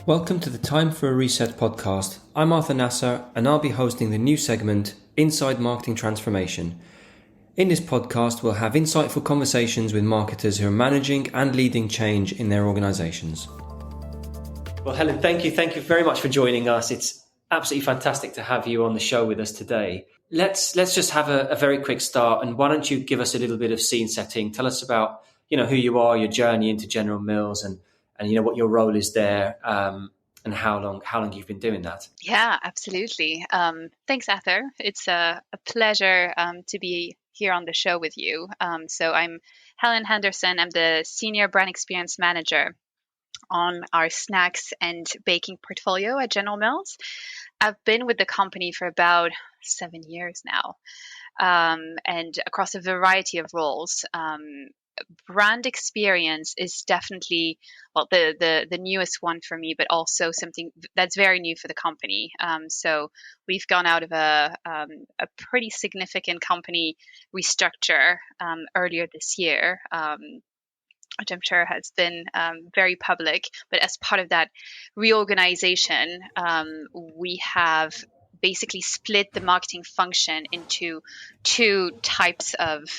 Welcome to the Time for a Reset podcast. I'm Arthur Nasser and I'll be hosting the new segment, Inside Marketing Transformation. In this podcast, we'll have insightful conversations with marketers who are managing and leading change in their organisations. Well, Helen, thank you. Thank you very much for joining us. It's absolutely fantastic to have you on the show with us today. Let's just have a very quick start. And why don't you give us a little bit of scene setting? Tell us about, who you are, your journey into General Mills and what your role is there, and how long you've been doing that. Yeah, absolutely. Thanks, Athar. It's a pleasure to be here on the show with you. So I'm Helene Henderson. I'm the Senior Brand Experience Manager on our snacks and baking portfolio at General Mills. I've been with the company for about 7 years now, and across a variety of roles. Brand experience is definitely the newest one for me, but also something that's very new for the company. So we've gone out of a pretty significant company restructure earlier this year, which I'm sure has been very public. But as part of that reorganization, we have basically split the marketing function into two types of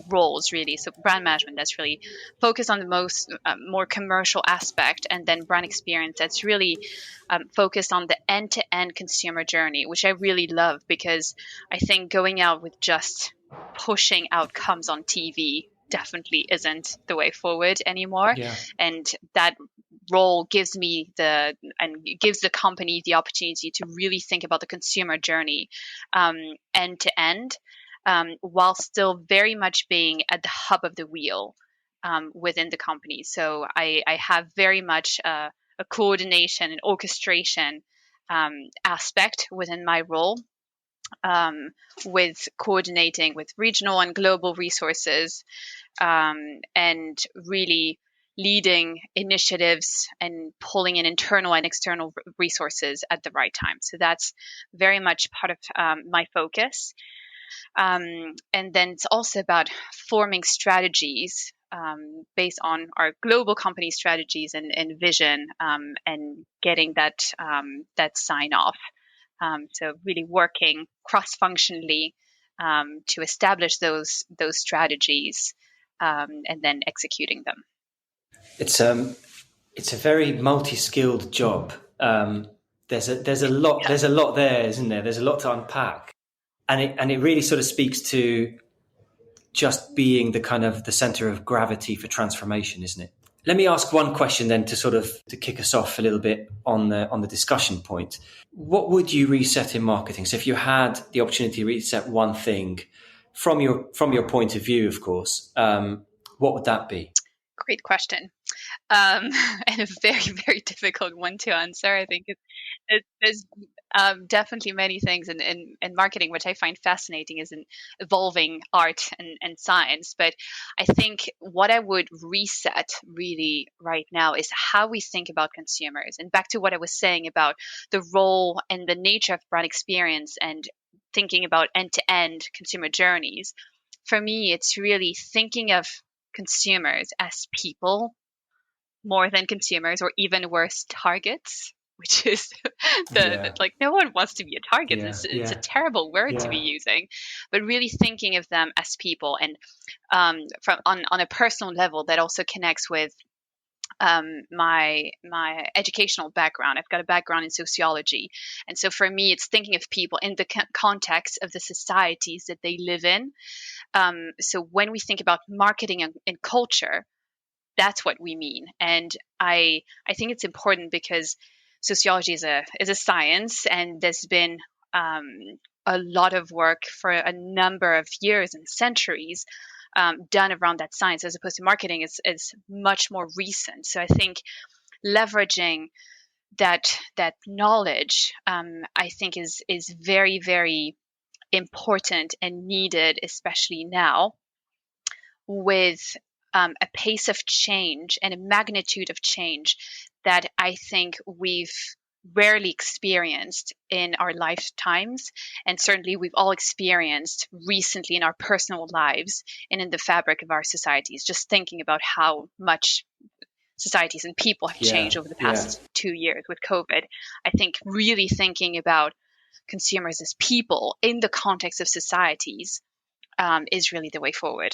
roles, really. So brand management, that's really focused on the more commercial aspect, and then brand experience, that's really focused on the end-to-end consumer journey, which I really love, because I think going out with just pushing outcomes on TV definitely isn't the way forward anymore. Yeah. And that role gives the company the opportunity to really think about the consumer journey end to end, while still very much being at the hub of the wheel within the company. So I have very much a coordination and orchestration aspect within my role, with coordinating with regional and global resources, and really leading initiatives and pulling in internal and external resources at the right time. So that's very much part of my focus. And then it's also about forming strategies based on our global company strategies and vision, and getting that sign off. So really working cross-functionally to establish those strategies, and then executing them. It's a very multi-skilled job. There's a lot there, isn't there? There's a lot to unpack, and it really sort of speaks to just being the center of gravity for transformation, isn't it? Let me ask one question then to kick us off a little bit on the discussion point. What would you reset in marketing? So if you had the opportunity to reset one thing from your point of view, of course, what would that be? Great question. And a very, very difficult one to answer. I think there's definitely many things in marketing which I find fascinating, is an evolving art and science. But I think what I would reset really right now is how we think about consumers. And back to what I was saying about the role and the nature of brand experience and thinking about end-to-end consumer journeys. For me, it's really thinking of consumers as people more than consumers, or even worse, targets, which is no one wants to be a target. Yeah. It's a terrible word to be using, but really thinking of them as people. And on a personal level, that also connects with my educational background. I've got a background in sociology, and so for me, it's thinking of people in the context of the societies that they live in. So when we think about marketing and culture, that's what we mean. And I think it's important because sociology is a science, and there's been a lot of work for a number of years and centuries done around that science, as opposed to marketing is much more recent. So I think leveraging that knowledge, I think is very, very important and needed, especially now with a pace of change and a magnitude of change that I think we've rarely experienced in our lifetimes, and certainly we've all experienced recently in our personal lives and in the fabric of our societies. Just thinking about how much societies and people have changed over the past 2 years with COVID. I think really thinking about consumers as people in the context of societies is really the way forward.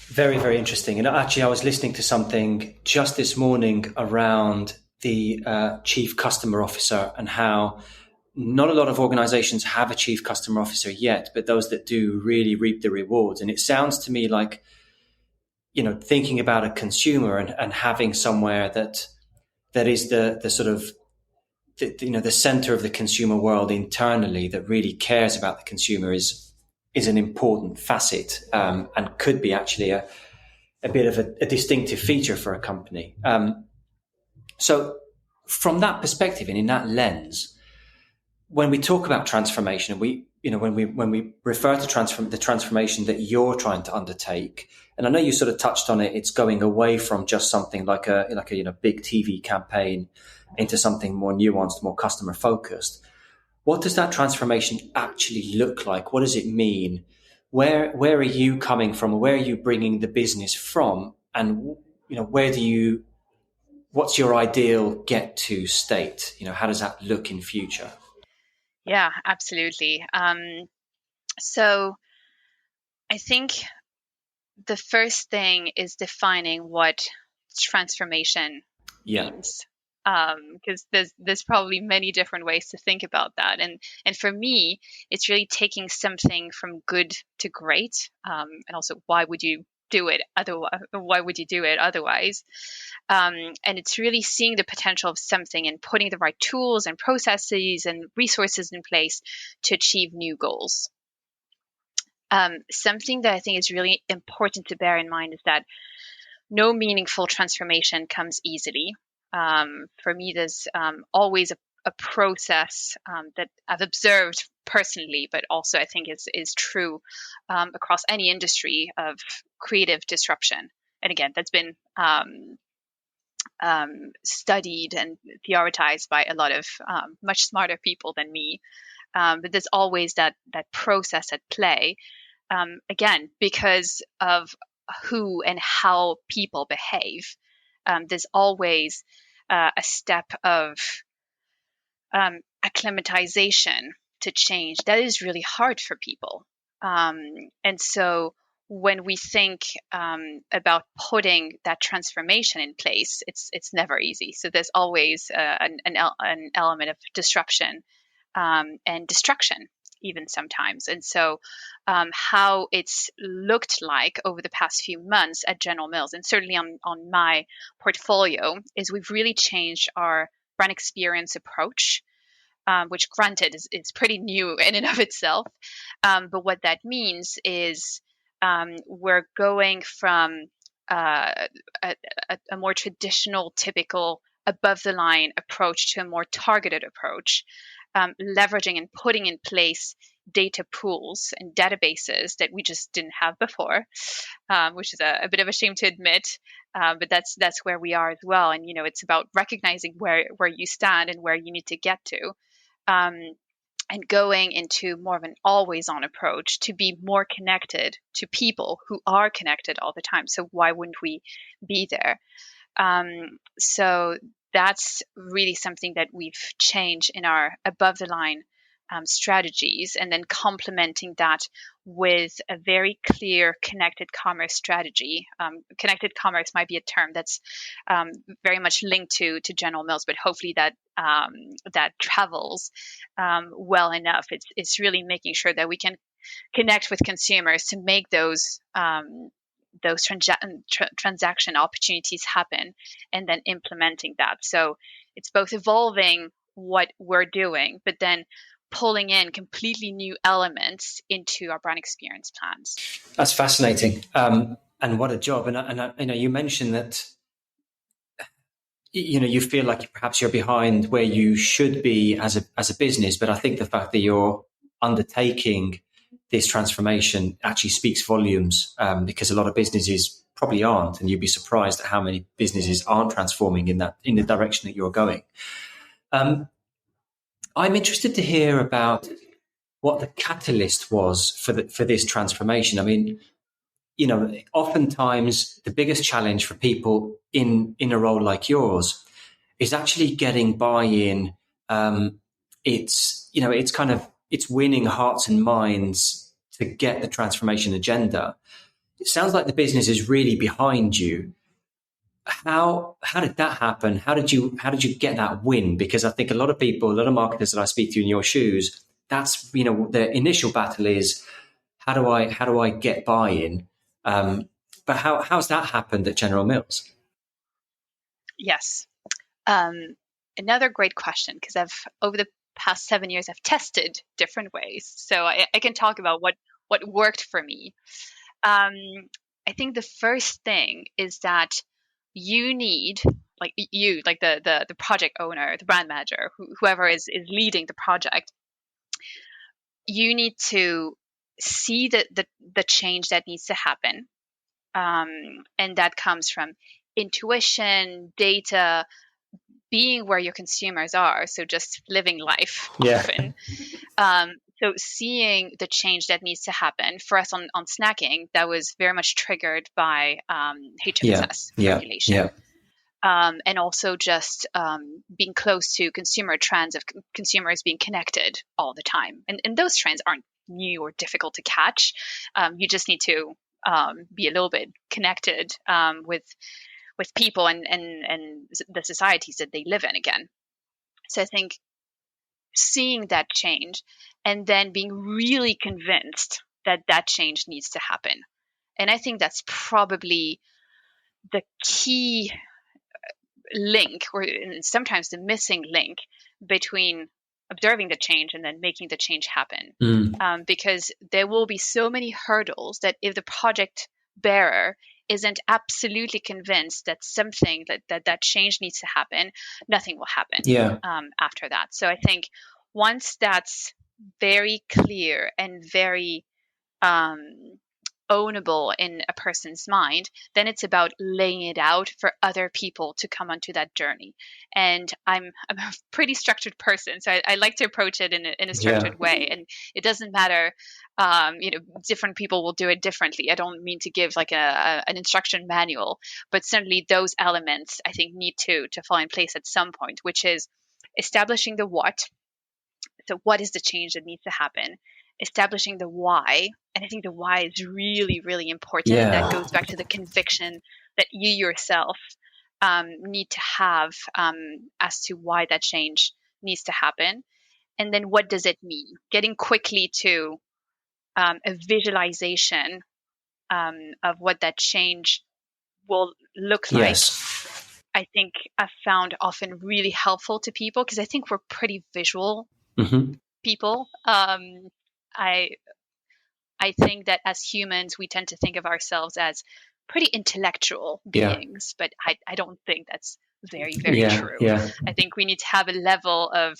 Very, very interesting. And actually, I was listening to something just this morning around the chief customer officer and how not a lot of organizations have a chief customer officer yet, but those that do really reap the rewards. And it sounds to me like, thinking about a consumer and having somewhere that is the sort of, the center of the consumer world internally that really cares about the consumer is an important facet, and could be actually a bit of a distinctive feature for a company. So from that perspective and in that lens, when we talk about transformation, when we refer to the transformation that you're trying to undertake, and I know you sort of touched on it, it's going away from just something like a big TV campaign into something more nuanced, more customer focused. What does that transformation actually look like? What does it mean? Where are you coming from? Where are you bringing the business from? And what's your ideal get to state? How does that look in future? Yeah, absolutely. So I think the first thing is defining what transformation means. Because there's probably many different ways to think about that, and for me, it's really taking something from good to great, and also why would you do it otherwise? And it's really seeing the potential of something and putting the right tools and processes and resources in place to achieve new goals. Something that I think is really important to bear in mind is that no meaningful transformation comes easily. For me, there's always a process that I've observed personally, but also I think is true across any industry of creative disruption. And again, that's been studied and theorized by a lot of much smarter people than me. But there's always that process at play, again, because of who and how people behave. There's always a step of acclimatization to change that is really hard for people. And so when we think about putting that transformation in place, it's never easy. So there's always an element of disruption and destruction, even sometimes. And so how it's looked like over the past few months at General Mills, and certainly on my portfolio, is we've really changed our brand experience approach, which granted is pretty new in and of itself. But what that means is we're going from a more traditional, typical, above the line approach to a more targeted approach, leveraging and putting in place data pools and databases that we just didn't have before, which is a bit of a shame to admit, but that's where we are as well. And it's about recognizing where you stand and where you need to get to, and going into more of an always-on approach to be more connected to people who are connected all the time. So why wouldn't we be there? So that's really something that we've changed in our above-the-line strategies, and then complementing that with a very clear connected commerce strategy. Connected commerce might be a term that's very much linked to General Mills, but hopefully that travels well enough. It's really making sure that we can connect with consumers to make those transaction opportunities happen, and then implementing that. So it's both evolving what we're doing, but then pulling in completely new elements into our brand experience plans. That's fascinating, and what a job! And you mentioned that you feel like perhaps you're behind where you should be as a business, but I think the fact that you're undertaking this transformation actually speaks volumes, because a lot of businesses probably aren't, and you'd be surprised at how many businesses aren't transforming in the direction that you're going. I'm interested to hear about what the catalyst was for this transformation. I mean, oftentimes the biggest challenge for people in a role like yours is actually getting buy-in. It's winning hearts and minds to get the transformation agenda. It sounds like the business is really behind you. How did that happen? How did you get that win? Because I think a lot of marketers that I speak to in your shoes, that's the initial battle is how do I get buy-in? But how's that happened at General Mills? Yes. Another great question, because over the past 7 years, I've tested different ways. So I can talk about what worked for me. I think the first thing is that you need, like the project owner, the brand manager, whoever is leading the project, you need to see the change that needs to happen. And that comes from intuition, data, being where your consumers are. So just living life often. So seeing the change that needs to happen for us on snacking, that was very much triggered by HFSS regulation. And also just being close to consumer trends of consumers being connected all the time. And those trends aren't new or difficult to catch. You just need to be a little bit connected with people and the societies that they live in again. So I think seeing that change and then being really convinced that change needs to happen. And I think that's probably the key link, or sometimes the missing link, between observing the change and then making the change happen. Because there will be so many hurdles that if the project bearer isn't absolutely convinced that something that change needs to happen, nothing will happen after that. So I think once that's very clear and very ownable in a person's mind, then it's about laying it out for other people to come onto that journey. And I'm a pretty structured person, so I like to approach it in a structured way. And it doesn't matter, different people will do it differently. I don't mean to give like an instruction manual, but certainly those elements I think need to fall in place at some point, which is establishing the what. So what is the change that needs to happen? Establishing the why. And I think the why is really, really important. And that goes back to the conviction that you yourself need to have as to why that change needs to happen. And then what does it mean? Getting quickly to a visualization of what that change will look like. I think I've found often really helpful to people, because I think we're pretty visual people. I think that as humans, we tend to think of ourselves as pretty intellectual beings, but I don't think that's very, very true. I think we need to have a level of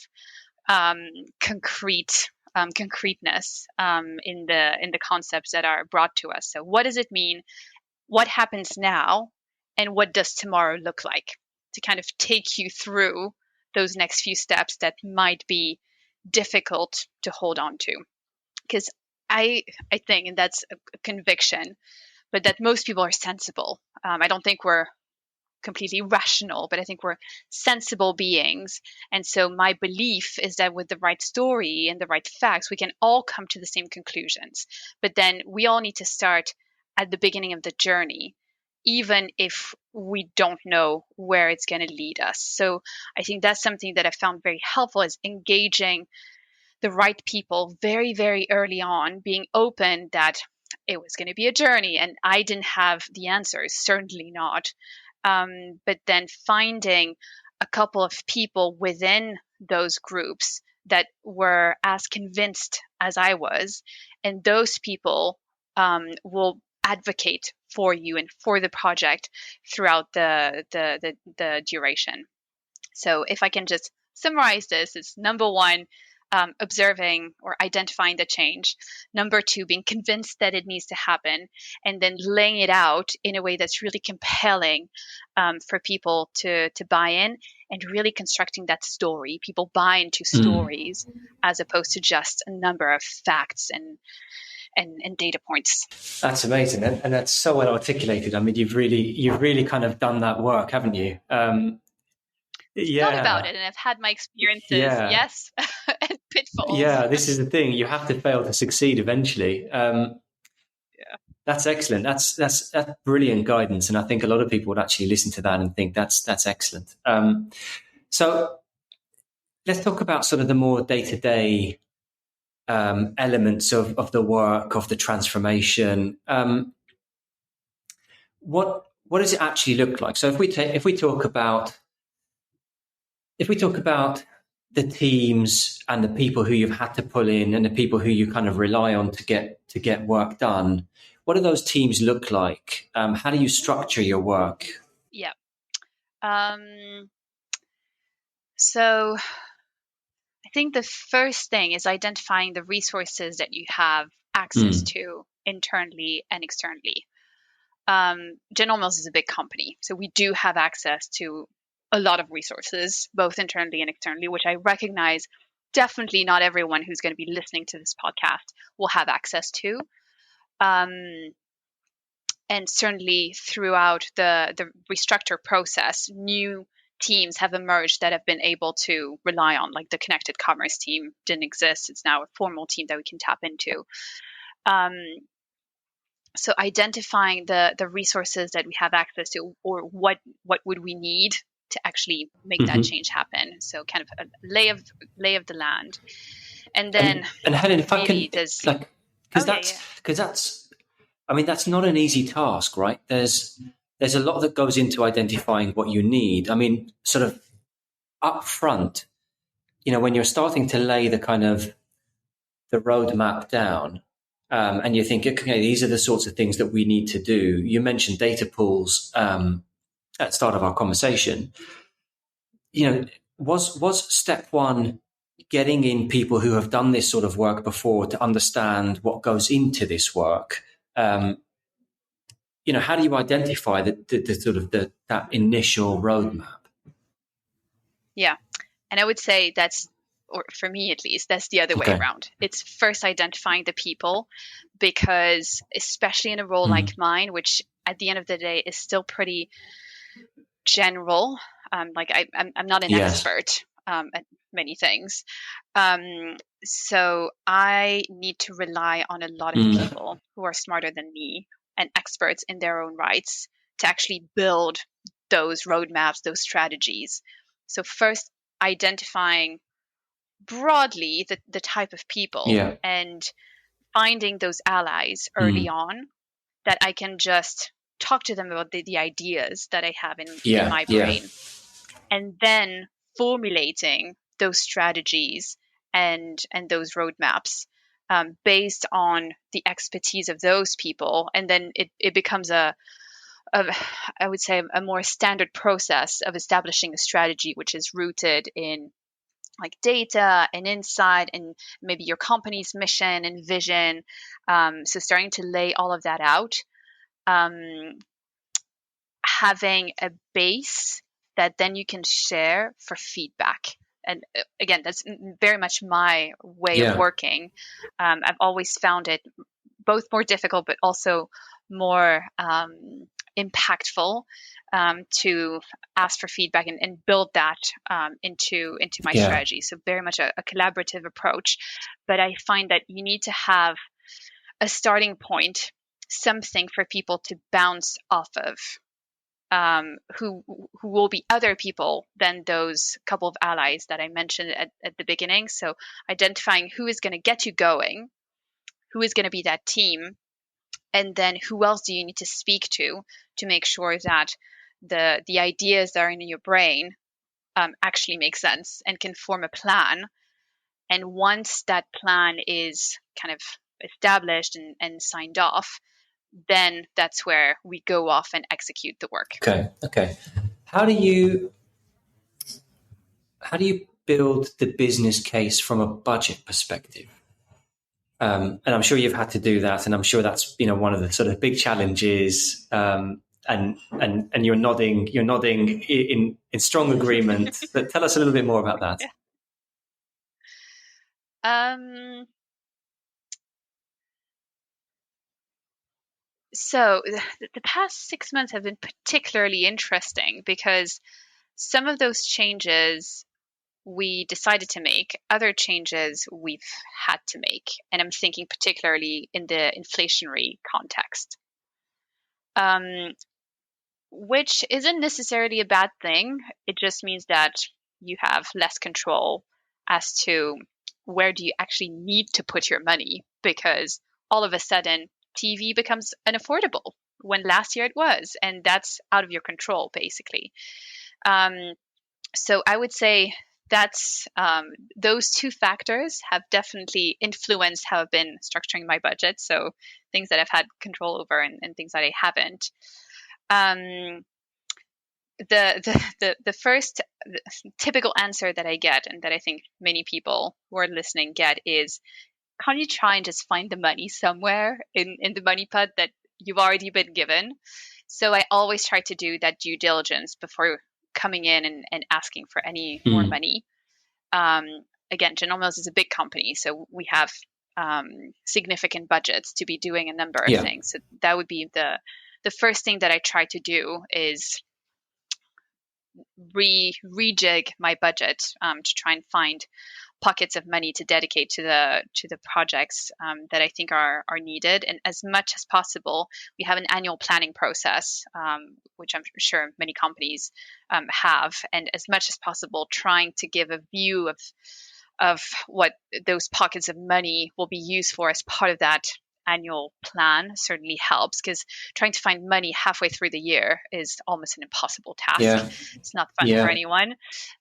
concreteness in the concepts that are brought to us. So what does it mean? What happens now? And what does tomorrow look like? To kind of take you through those next few steps that might be difficult to hold on to. Because I think, and that's a conviction, but that most people are sensible. I don't think we're completely rational, but I think we're sensible beings. And so my belief is that with the right story and the right facts, we can all come to the same conclusions. But then we all need to start at the beginning of the journey, even if we don't know where it's going to lead us. So I think that's something that I found very helpful, is engaging the right people very, very early on, being open that it was going to be a journey and I didn't have the answers, certainly not. But then finding a couple of people within those groups that were as convinced as I was, and those people will advocate for you and for the project throughout the duration. So if I can just summarize this, it's number one, observing or identifying the change. Number two, being convinced that it needs to happen, and then laying it out in a way that's really compelling for people to buy in, and really constructing that story. People buy into stories as opposed to just a number of facts and data points. That's amazing, and that's so well articulated. I mean, you've really kind of done that work, haven't you? Thought about Yeah, it, and I've had my experiences, yeah, yes, and pitfalls. yeah. This is the thing. You have to fail to succeed eventually. Yeah. That's excellent. That's brilliant guidance, and I think a lot of people would actually listen to that and think that's excellent. So let's talk about sort of the more day to day elements of the work, of the transformation. What does it actually look like? So if we talk about the teams and the people who you've had to pull in and the people who you kind of rely on to get work done, what do those teams look like? How do you structure your work? Yeah. So I think the first thing is identifying the resources that you have access to internally and externally. General Mills is a big company, so we do have access to a lot of resources, both internally and externally, which I recognize definitely not everyone who's going to be listening to this podcast will have access to. And certainly throughout the restructure process, new teams have emerged that have been able to rely on, like the connected commerce team didn't exist. It's now a formal team that we can tap into. So identifying the resources that we have access to, or what would we need to actually make that change happen. So kind of a lay of the land. And then and Helen, if I can, there's like, because that's I mean, that's not an easy task, right? There's a lot that goes into identifying what you need. I mean, sort of up front, when you're starting to lay the kind of the roadmap down, and you think, okay, these are the sorts of things that we need to do. You mentioned data pools at the start of our conversation. Was step one getting in people who have done this sort of work before to understand what goes into this work? How do you identify the sort of that initial roadmap? Yeah. And I would say or for me at least, that's the other way around. It's first identifying the people, because especially in a role like mine, which at the end of the day is still pretty general, I'm not an expert at many things. So I need to rely on a lot of people who are smarter than me and experts in their own rights to actually build those roadmaps, those strategies. So first identifying broadly the type of people and finding those allies early on that I can just talk to them about the ideas that I have in my brain, and then formulating those strategies and those roadmaps based on the expertise of those people. And then it becomes I would say a more standard process of establishing a strategy which is rooted in like data and insight and maybe your company's mission and vision. So starting to lay all of that out, having a base that then you can share for feedback. And again, that's very much my way of working. I've always found it both more difficult, but also more impactful to ask for feedback and build that into my strategy. So very much a collaborative approach. But I find that you need to have a starting point, something for people to bounce off of. Who will be other people than those couple of allies that I mentioned at the beginning. So identifying who is going to get you going, who is going to be that team, and then who else do you need to speak to make sure that the ideas that are in your brain actually make sense and can form a plan. And once that plan is kind of established and signed off, then that's where we go off and execute the work. Okay. How do you build the business case from a budget perspective? And I'm sure you've had to do that, and I'm sure that's one of the sort of big challenges. And you're nodding in strong agreement. But tell us a little bit more about that. Yeah. So the past 6 months have been particularly interesting because some of those changes we decided to make, other changes we've had to make. And I'm thinking particularly in the inflationary context, um, which isn't necessarily a bad thing. It just means that you have less control as to where do you actually need to put your money, because all of a sudden TV becomes unaffordable when last year it was, and that's out of your control basically. Um, so I would say that's those two factors have definitely influenced how I've been structuring my budget. So things that I've had control over and things that I haven't. Um, the first typical answer that I get, and that I think many people who are listening get, is, can't you try and just find the money somewhere in the money pot that you've already been given? So I always try to do that due diligence before coming in and asking for any more money. Um, Again, General Mills is a big company, so we have significant budgets to be doing a number of things. So that would be the first thing that I try to do, is rejig my budget to try and find pockets of money to dedicate to the projects that I think are needed. And as much as possible, we have an annual planning process, which I'm sure many companies have, and as much as possible, trying to give a view of what those pockets of money will be used for as part of that annual plan certainly helps, because trying to find money halfway through the year is almost an impossible task. Yeah. It's not fun for anyone.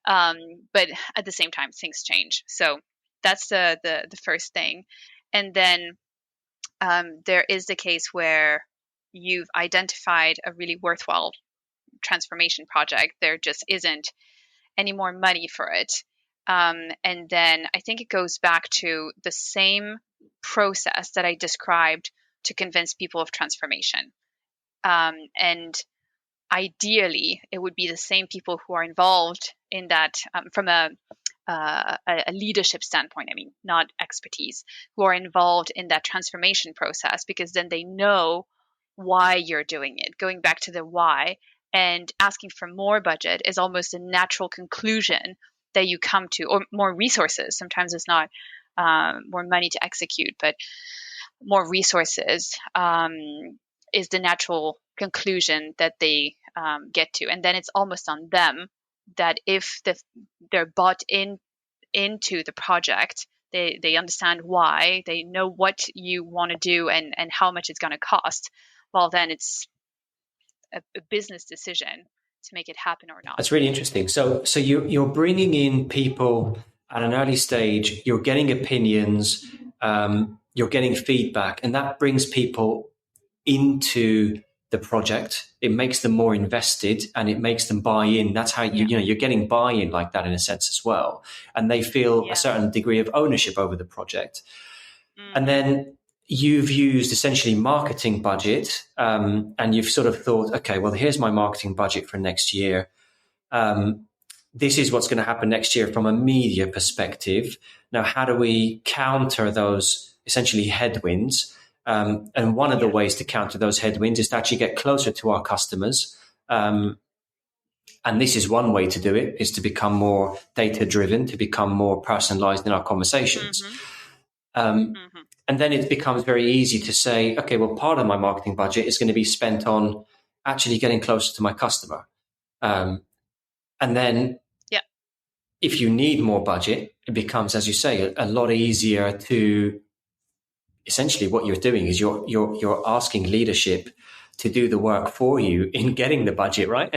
But at the same time, things change. So that's the first thing. And then there is the case where you've identified a really worthwhile transformation project. There just isn't any more money for it. And then I think it goes back to the same process that I described to convince people of transformation. And ideally, it would be the same people who are involved in that from a leadership standpoint, I mean, not expertise, who are involved in that transformation process, because then they know why you're doing it. Going back to the why and asking for more budget is almost a natural conclusion that you come to, or more resources. Sometimes it's not more money to execute, but more resources is the natural conclusion that they get to. And then it's almost on them that if they're bought into the project, they understand why, they know what you want to do and how much it's going to cost, well, then it's a business decision to make it happen or not. That's really interesting. So you're bringing in people at an early stage, you're getting opinions, you're getting feedback, and that brings people into the project. It makes them more invested and it makes them buy in. That's how you're getting buy-in like that in a sense as well. And they feel a certain degree of ownership over the project. And then you've used essentially marketing budget, and you've sort of thought, okay, well, here's my marketing budget for next year. This is what's going to happen next year from a media perspective. Now, how do we counter those essentially headwinds? And one of the ways to counter those headwinds is to actually get closer to our customers. And this is one way to do it, is to become more data-driven, to become more personalized in our conversations. And then it becomes very easy to say, okay, well, part of my marketing budget is going to be spent on actually getting closer to my customer. And then if you need more budget, it becomes, as you say, a lot easier to, essentially what you're doing is you're asking leadership to do the work for you in getting the budget, right?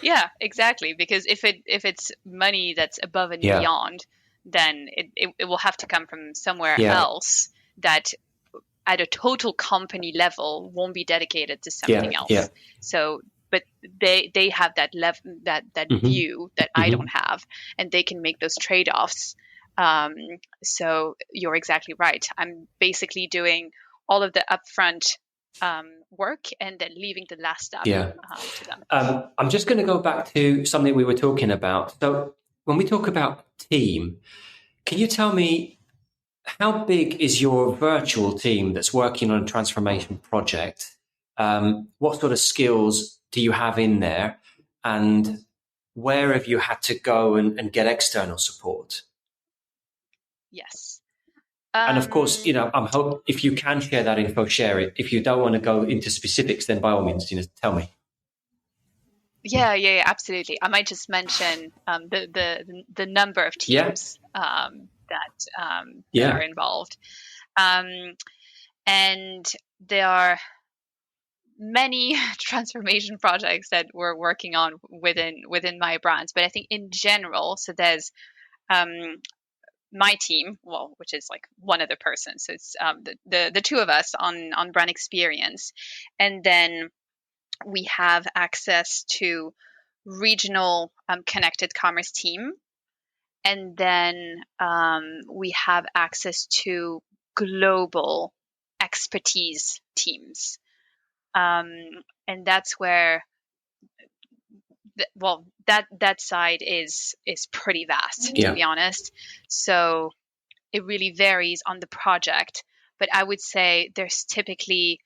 Yeah, exactly. Because if it's money that's above and beyond, then it will have to come from somewhere else that at a total company level won't be dedicated to something else. So, but they have that view that I don't have, and they can make those trade-offs. So you're exactly right. I'm basically doing all of the upfront work and then leaving the last step to them. I'm just going to go back to something we were talking about. So when we talk about team, can you tell me how big is your virtual team that's working on a transformation project? What sort of skills do you have in there? And where have you had to go and get external support? Yes. And of course, I'm hope if you can share that info, share it. If you don't want to go into specifics, then by all means, tell me. Yeah, absolutely. I might just mention the number of Yeah, teams that are yeah, involved, um, and there are many transformation projects that we're working on within my brands. But I think in general, so there's um, my team, well, which is like one other person. So it's the two of us on brand experience, and then we have access to regional connected commerce team, and then we have access to global expertise teams, um, and that's where that side is pretty vast, to yeah, be honest. So it really varies on the project, but I would say there's typically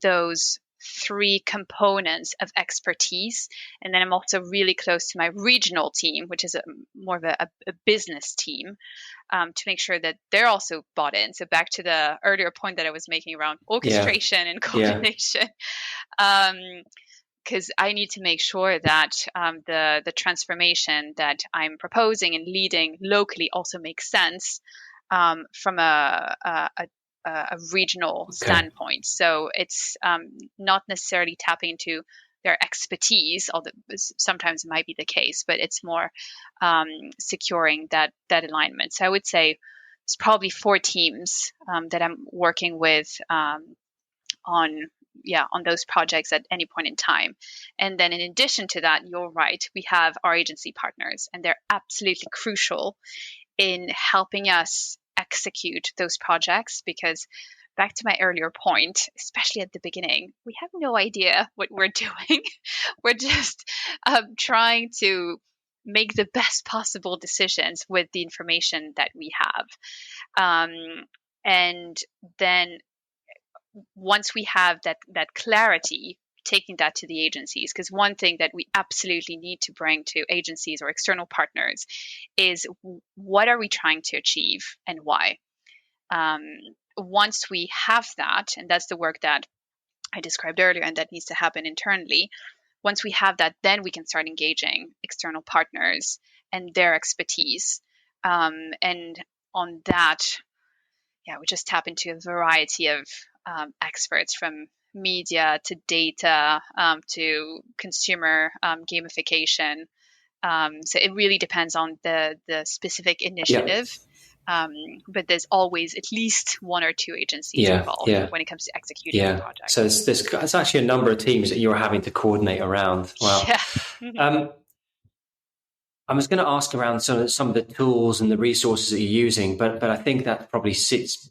those three components of expertise. And then I'm also really close to my regional team, which is more of a business team, to make sure that they're also bought in. So back to the earlier point that I was making around yeah, orchestration and yeah, coordination. Because I need to make sure that the transformation that I'm proposing and leading locally also makes sense from a regional okay, standpoint. So it's not necessarily tapping into their expertise, although sometimes it might be the case, but it's more securing that alignment. So I would say it's probably four teams that I'm working with on on those projects at any point in time. And then in addition to that, you're right, we have our agency partners, and they're absolutely crucial in helping us execute those projects, because back to my earlier point, especially at the beginning, we have no idea what we're doing. We're just trying to make the best possible decisions with the information that we have. And then once we have that clarity, taking that to the agencies, because one thing that we absolutely need to bring to agencies or external partners is what are we trying to achieve and why. um, Once we have that, and that's the work that I described earlier and that needs to happen internally, once we have that, then we can start engaging external partners and their expertise. And on that, we just tap into a variety of experts, from media to data to consumer gamification. So it really depends on the specific yeah, initiative. Um, but there's always at least one or two agencies yeah, involved yeah, when it comes to executing the yeah. project. So there's actually a number of teams that you're having to coordinate around. Wow. Yeah. Um, I was going to ask around some of the tools and the resources that you're using, but I think that probably sits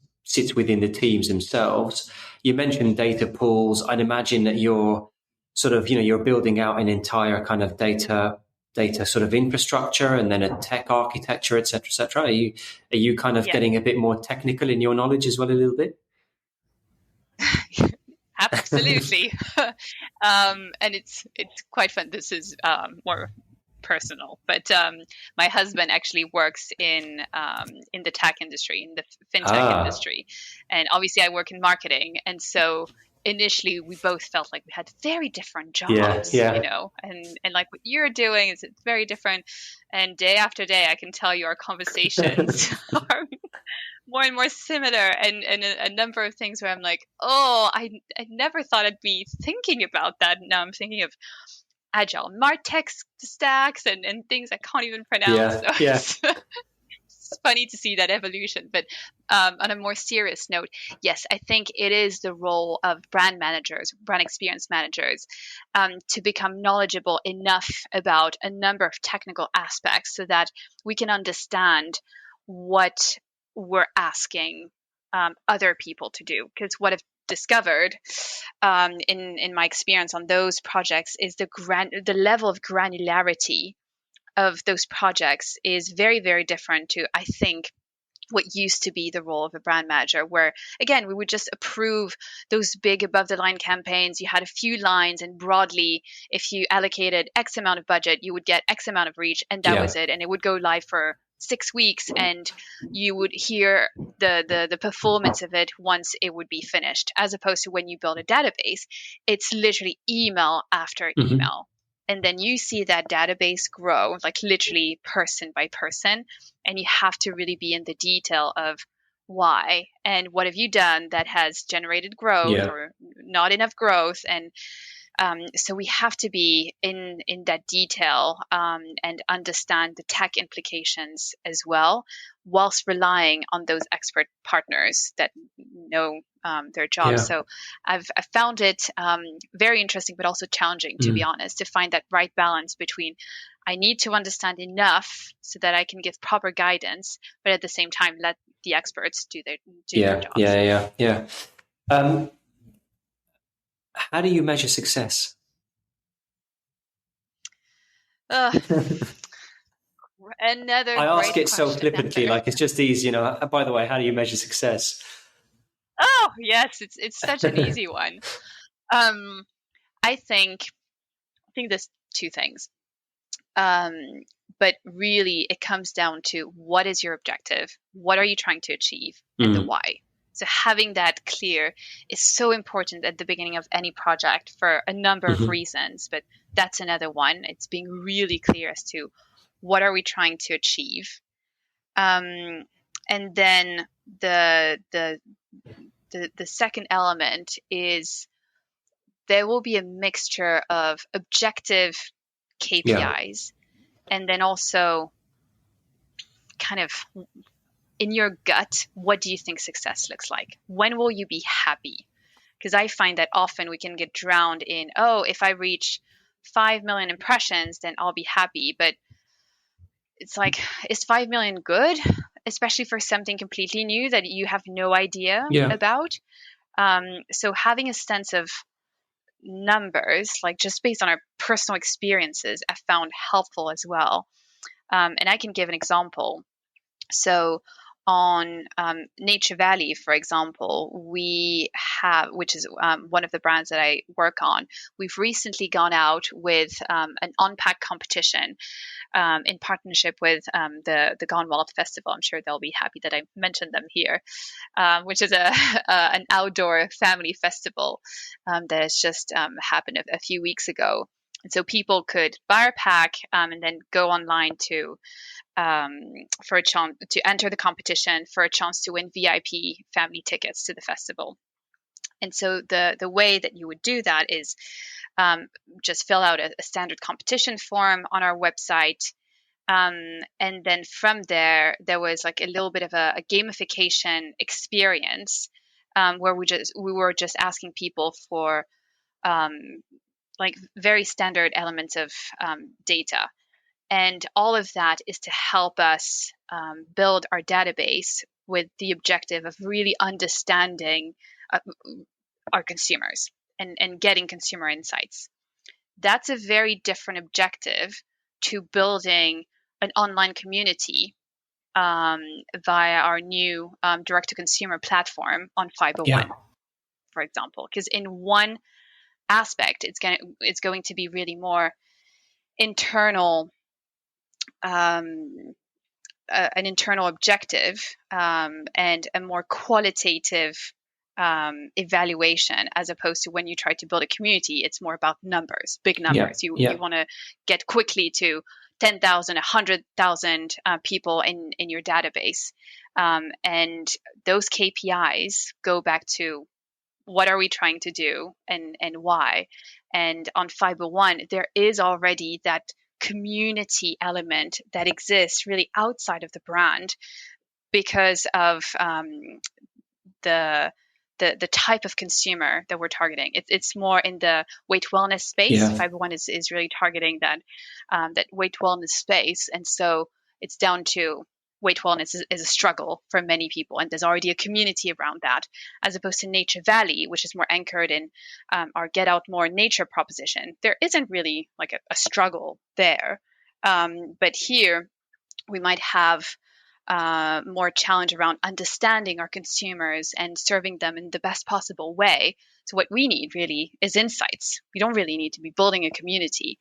within the teams themselves. You mentioned data pools. I'd imagine that you're sort of you're building out an entire kind of data sort of infrastructure and then a tech architecture, et cetera, et cetera. Are you kind of Yeah. getting a bit more technical in your knowledge as well, a little bit? Absolutely. And it's quite fun. This is more personal, but my husband actually works in the tech industry, in the fintech Ah, industry, and obviously I work in marketing, and so initially we both felt like we had very different yeah, jobs, yeah, and like what you're doing is it's very different, and day after day I can tell you our conversations are more and more similar, and a number of things where I'm like, oh, I never thought I'd be thinking about that. Now I'm thinking of agile martech stacks and things I can't even pronounce. yeah, So yeah, it's funny to see that evolution. But on a more serious note, yes, I think it is the role of brand managers, brand experience managers, to become knowledgeable enough about a number of technical aspects so that we can understand what we're asking other people to do. Because what I've discovered in my experience on those projects is the level of granularity of those projects is very, very different to, I think, what used to be the role of a brand manager, where again we would just approve those big above the line campaigns. You had a few lines, and broadly, if you allocated X amount of budget, you would get X amount of reach, and that was it. And it would go live for 6 weeks, and you would hear the performance of it once it would be finished. As opposed to when you build a database, it's literally email after email. And then you see that database grow, like literally person by person. And you have to really be in the detail of why and what have you done that has generated growth or not enough growth. And so we have to be in that detail and understand the tech implications as well, whilst relying on those expert partners that know their job. Yeah. So I found it very interesting, but also challenging, to be honest, to find that right balance between I need to understand enough so that I can give proper guidance, but at the same time, let the experts do their jobs. Yeah. How do you measure success? Another I ask it so question, flippantly, like it's just easy, by the way, how do you measure success? Oh, yes, it's such an easy one. I think there's two things. But really, it comes down to what is your objective? What are you trying to achieve? And the why. So having that clear is so important at the beginning of any project for a number of reasons, but that's another one. It's being really clear as to what are we trying to achieve. And then the second element is there will be a mixture of objective KPIs and then also kind of in your gut, what do you think success looks like? When will you be happy? Because I find that often we can get drowned in, if I reach 5 million impressions, then I'll be happy. But it's like, is 5 million good? Especially for something completely new that you have no idea about. So having a sense of numbers, like just based on our personal experiences, I found helpful as well. And I can give an example. So on Nature Valley, for example, we have, which is one of the brands that I work on, we've recently gone out with an on-pack competition in partnership with the Gone Wild Festival. I'm sure they'll be happy that I mentioned them here, which is an outdoor family festival that has just happened a few weeks ago. And so people could buy our pack and then go online for a chance to enter the competition for a chance to win VIP family tickets to the festival. And so the way that you would do that is just fill out a standard competition form on our website. And then from there was like a little bit of a gamification experience where we were just asking people for like very standard elements of data. And all of that is to help us build our database with the objective of really understanding our consumers and getting consumer insights. That's a very different objective to building an online community via our new direct-to-consumer platform on Fiber One, for example. Because in one aspect, it's going to be really more internal, an internal objective and a more qualitative evaluation, as opposed to when you try to build a community, it's more about numbers, big numbers. You want to get quickly to 10,000, 100,000 people in your database. And those KPIs go back to what are we trying to do and why. And on Fiber One, there is already that community element that exists really outside of the brand because of the type of consumer that we're targeting. It's more in the weight wellness space. Fiber One is really targeting that weight wellness space, and so it's down to weight wellness is a struggle for many people, and there's already a community around that, as opposed to Nature Valley, which is more anchored in our Get Out More nature proposition. There isn't really like a struggle there, but here we might have more challenge around understanding our consumers and serving them in the best possible way. So what we need really is insights. We don't really need to be building a community.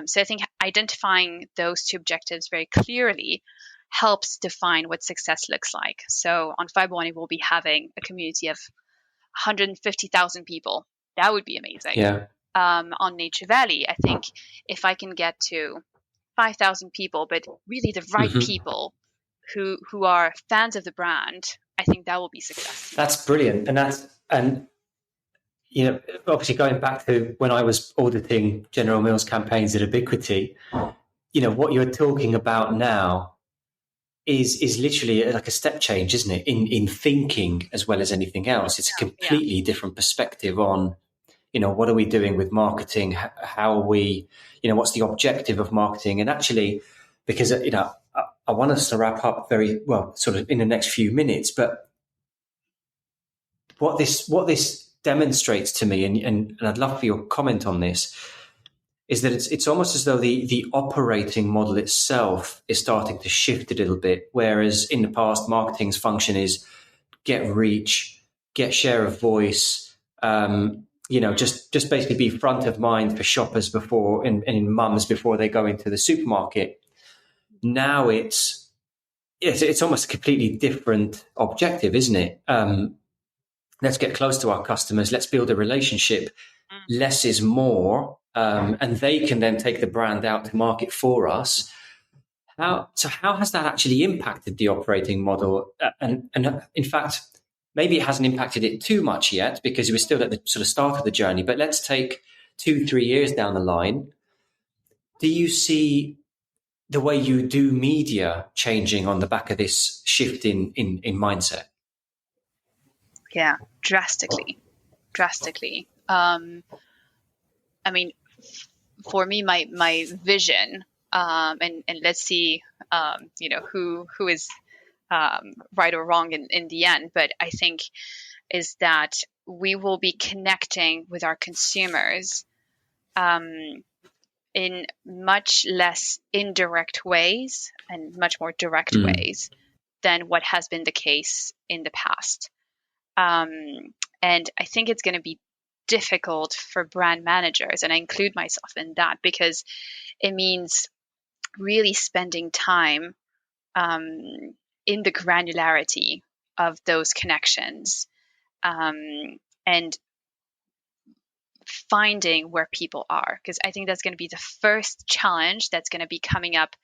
So I think identifying those two objectives very clearly helps define what success looks like. So on Fiber One, we'll be having a community of 150,000 people. That would be amazing. Yeah. On Nature Valley, I think if I can get to 5,000 people, but really the right people who are fans of the brand, I think that will be successful. That's brilliant. And you know, obviously going back to when I was auditing General Mills campaigns at Ubiquity, you know, what you're talking about now is literally like a step change, isn't it? In thinking as well as anything else. It's a completely different perspective on, you know, what are we doing with marketing? How are we, you know, what's the objective of marketing? And actually, because, you know, I want us to wrap up very well, sort of in the next few minutes, but what this demonstrates to me, and I'd love for your comment on this, is that it's almost as though the operating model itself is starting to shift a little bit, whereas in the past, marketing's function is get reach, get share of voice, you know, just basically be front of mind for shoppers before and mums before they go into the supermarket. Now it's almost a completely different objective, isn't it? Let's get close to our customers. Let's build a relationship. Less is more. And they can then take the brand out to market for us. How has that actually impacted the operating model? And in fact, maybe it hasn't impacted it too much yet because we're still at the sort of start of the journey. But let's take 2-3 years down the line. Do you see the way you do media changing on the back of this shift in mindset? Yeah, drastically. I mean, for me, my vision, and let's see, you know, who is right or wrong in the end, but I think is that we will be connecting with our consumers in much less indirect ways and much more direct ways than what has been the case in the past. And I think it's going to be difficult for brand managers, and I include myself in that, because it means really spending time in the granularity of those connections and finding where people are, because I think that's going to be the first challenge that's going to be coming up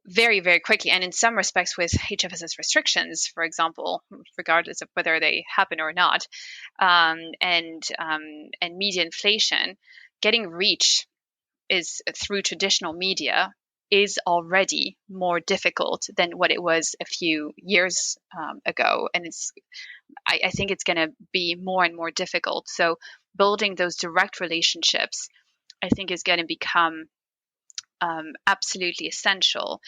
very, very quickly. And in some respects with HFSS restrictions, for example, regardless of whether they happen or not, and media inflation, getting reach is through traditional media is already more difficult than what it was a few years ago. And I think it's going to be more and more difficult. So building those direct relationships, I think, is going to become absolutely essential.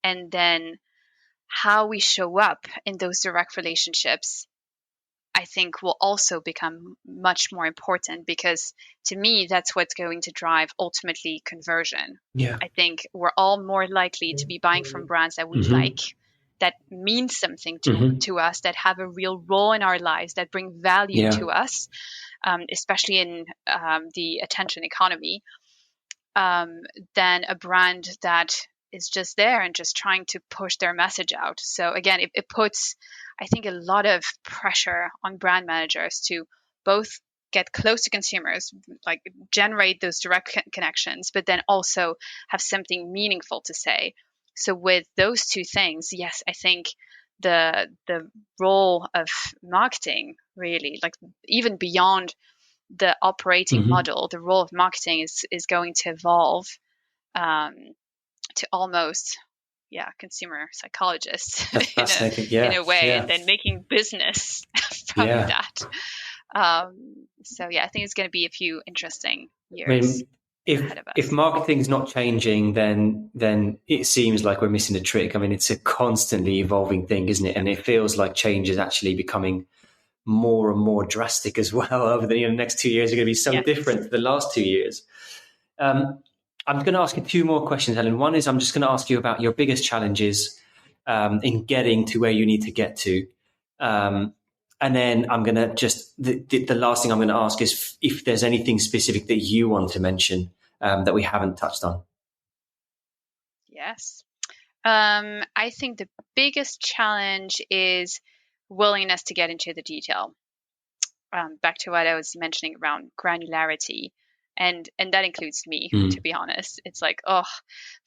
And then how we show up in those direct relationships, I think, will also become much more important, because to me, that's what's going to drive ultimately conversion. Yeah. I think we're all more likely to be buying from brands that we like, that mean something to us, that have a real role in our lives, that bring value to us, especially in the attention economy, than a brand that is just there and just trying to push their message out. So again, it puts, I think, a lot of pressure on brand managers to both get close to consumers, like generate those direct connections, but then also have something meaningful to say. So with those two things, yes, I think the role of marketing, really, like even beyond the operating model, the role of marketing is going to evolve to almost, consumer psychologists in a way, and then making business from that. So I think it's going to be a few interesting years. ahead of us. If marketing's not changing, then it seems like we're missing a trick. I mean, it's a constantly evolving thing, isn't it? And it feels like change is actually becoming more and more drastic as well. Over the next 2 years are going to be so different to the last 2 years. I'm going to ask you two more questions, Helen. One is I'm just going to ask you about your biggest challenges in getting to where you need to get to. And then I'm going to the last thing I'm going to ask is if there's anything specific that you want to mention that we haven't touched on. Yes. I think the biggest challenge is willingness to get into the detail. Back to what I was mentioning around granularity. And that includes me, to be honest. It's like,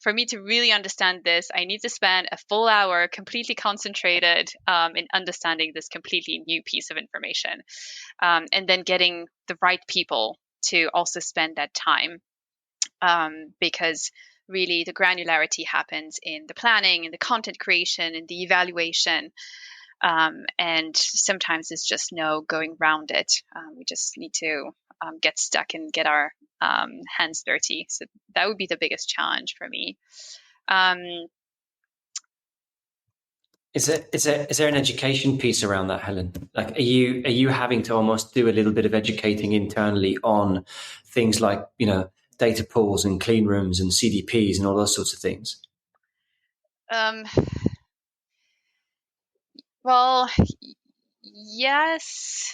for me to really understand this, I need to spend a full hour completely concentrated in understanding this completely new piece of information. And then getting the right people to also spend that time. Because really the granularity happens in the planning, in the content creation, in the evaluation. And sometimes it's just no going around it. We just need to get stuck and get our hands dirty. So that would be the biggest challenge for me. Is there an education piece around that, Helen? Like, are you having to almost do a little bit of educating internally on things like, data pools and clean rooms and CDPs and all those sorts of things? Well, yes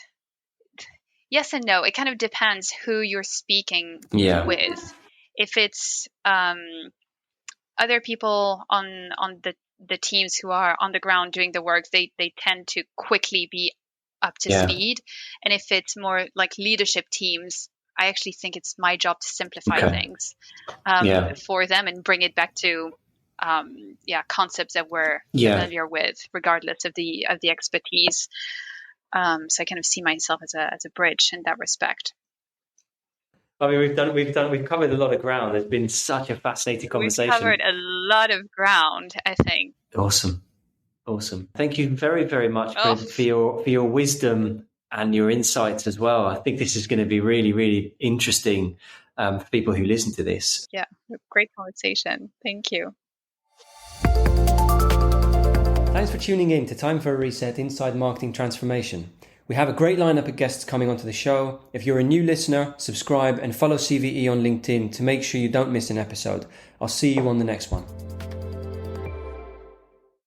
and no. It kind of depends who you're speaking with. If it's other people on the teams who are on the ground doing the work, they tend to quickly be up to speed. And if it's more like leadership teams, I actually think it's my job to simplify things for them and bring it back to concepts that we're familiar with, regardless of the expertise. So I kind of see myself as a bridge in that respect. I mean, we've covered a lot of ground. There's been such a fascinating conversation. We've covered a lot of ground, I think. Awesome. Thank you very, very much for your wisdom and your insights as well. I think this is going to be really, really interesting for people who listen to this. Yeah, great conversation. Thank you. Thanks for tuning in to Time for a Reset Inside Marketing Transformation. We have a great lineup of guests coming onto the show. If you're a new listener, subscribe and follow CVE on LinkedIn to make sure you don't miss an episode. I'll see you on the next one.